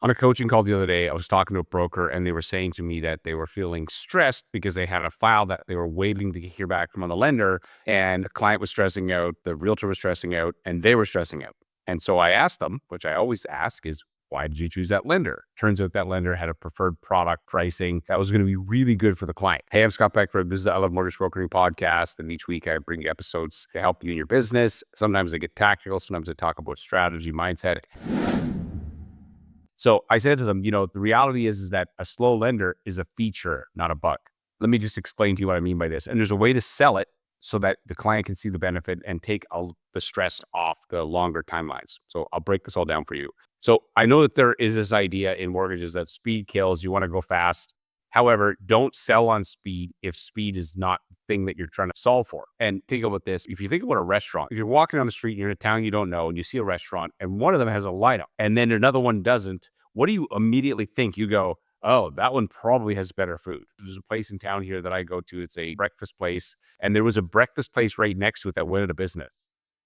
On a coaching call the other day, I was talking to a broker and they were saying to me that they were feeling stressed because they had a file that they were waiting to hear back from the lender, and the client was stressing out, the realtor was stressing out, and they were stressing out. And so I asked them, which I always ask is, why did you choose that lender? Turns out that lender had a preferred product pricing that was going to be really good for the client. Hey, I'm Scott Beckford. This is the I Love Mortgage Brokering podcast. And each week I bring you episodes to help you in your business. Sometimes I get tactical. Sometimes I talk about strategy, mindset. So I said to them, the reality is that a slow lender is a feature, not a bug. Let me just explain to you what I mean by this. And there's a way to sell it so that the client can see the benefit and take the stress off the longer timelines. So I'll break this all down for you. So I know that there is this idea in mortgages that speed kills. You want to go fast. However, don't sell on speed if speed is not the thing that you're trying to solve for. And think about this. If you think about a restaurant, if you're walking down the street and you're in a town you don't know and you see a restaurant and one of them has a lineup and then another one doesn't, what do you immediately think? You go, oh, that one probably has better food. There's a place in town here that I go to. It's a breakfast place. And there was a breakfast place right next to it that went out of business.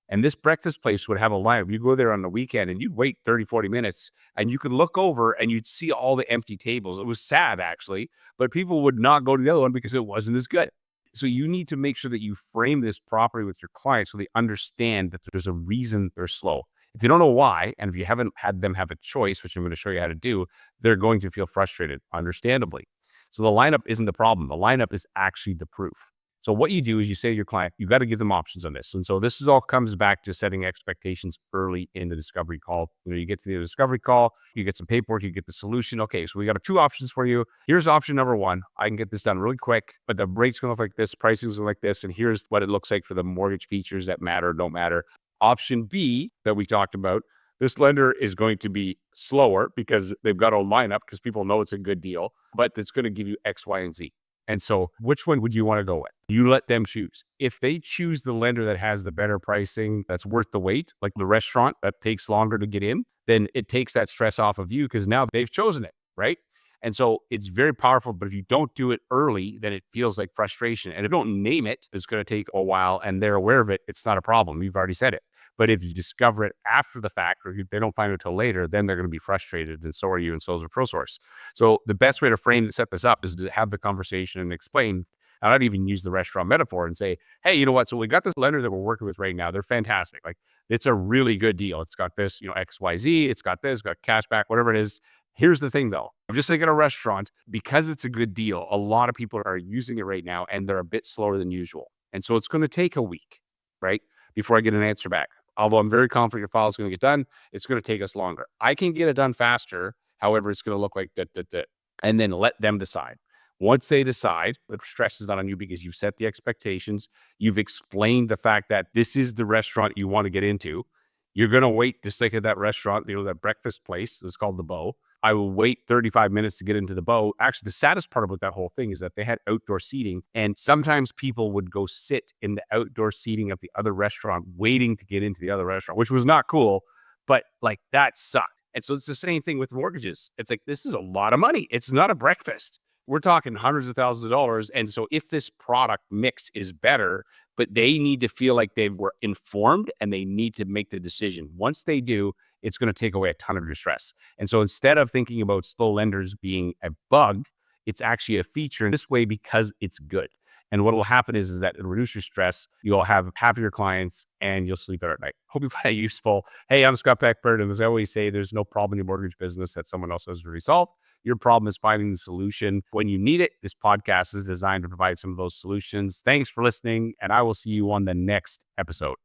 And this breakfast place would have a lineup. You go there on the weekend and you'd wait 30, 40 minutes and you could look over and you'd see all the empty tables. It was sad, actually, but people would not go to the other one because it wasn't as good. So you need to make sure that you frame this properly with your clients so they understand that there's a reason they're slow. If they don't know why, and if you haven't had them have a choice, which I'm going to show you how to do, they're going to feel frustrated, understandably. So the lineup isn't the problem. The lineup is actually the proof. So what you do is you say to your client, you got to give them options on this. And so this is all comes back to setting expectations early in the discovery call. You get to the discovery call, you get some paperwork, you get the solution. Okay, so we got two options for you. Here's option number one. I can get this done really quick, but the rate's going to look like this, pricing's going to look like this, and here's what it looks like for the mortgage features that matter, don't matter. Option B that we talked about, this lender is going to be slower because they've got a lineup because people know it's a good deal, but it's going to give you X, Y, and Z. And so which one would you want to go with? You let them choose. If they choose the lender that has the better pricing, that's worth the wait, like the restaurant that takes longer to get in, then it takes that stress off of you because now they've chosen it, right? And so it's very powerful, but if you don't do it early, then it feels like frustration. And if you don't name it, it's going to take a while and they're aware of it. It's not a problem. You've already said it. But if you discover it after the fact, or they don't find it until later, then they're going to be frustrated, and so are you, and so is the ProSource. So the best way to set this up is to have the conversation and explain. And I'd even use the restaurant metaphor and say, hey, you know what? So we got this lender that we're working with right now. They're fantastic. Like, it's a really good deal. It's got this, X, Y, Z. It's got this, got cash back, whatever it is. Here's the thing, though. I'm just like at a restaurant, because it's a good deal, a lot of people are using it right now, and they're a bit slower than usual. And so it's going to take a week, right, before I get an answer back. Although I'm very confident your file is going to get done, it's going to take us longer. I can get it done faster. However, it's going to look like that. And then let them decide. Once they decide, the stress is not on you because you've set the expectations. You've explained the fact that this is the restaurant you want to get into. You're going to wait to stick at that restaurant, that breakfast place. It's called the Bow. I will wait 35 minutes to get into the Bow. Actually, the saddest part about that whole thing is that they had outdoor seating, and sometimes people would go sit in the outdoor seating of the other restaurant waiting to get into the other restaurant, which was not cool, but like that sucked. And so it's the same thing with mortgages. It's like, this is a lot of money. It's not a breakfast. We're talking hundreds of thousands of dollars. And so if this product mix is better, but they need to feel like they were informed and they need to make the decision. Once they do, it's going to take away a ton of your stress. And so instead of thinking about slow lenders being a bug, it's actually a feature in this way because it's good. And what will happen is that it'll reduce your stress. You'll have happier clients and you'll sleep better at night. Hope you find it useful. Hey, I'm Scott Beckford. And as I always say, there's no problem in your mortgage business that someone else has already solved. Your problem is finding the solution when you need it. This podcast is designed to provide some of those solutions. Thanks for listening, and I will see you on the next episode.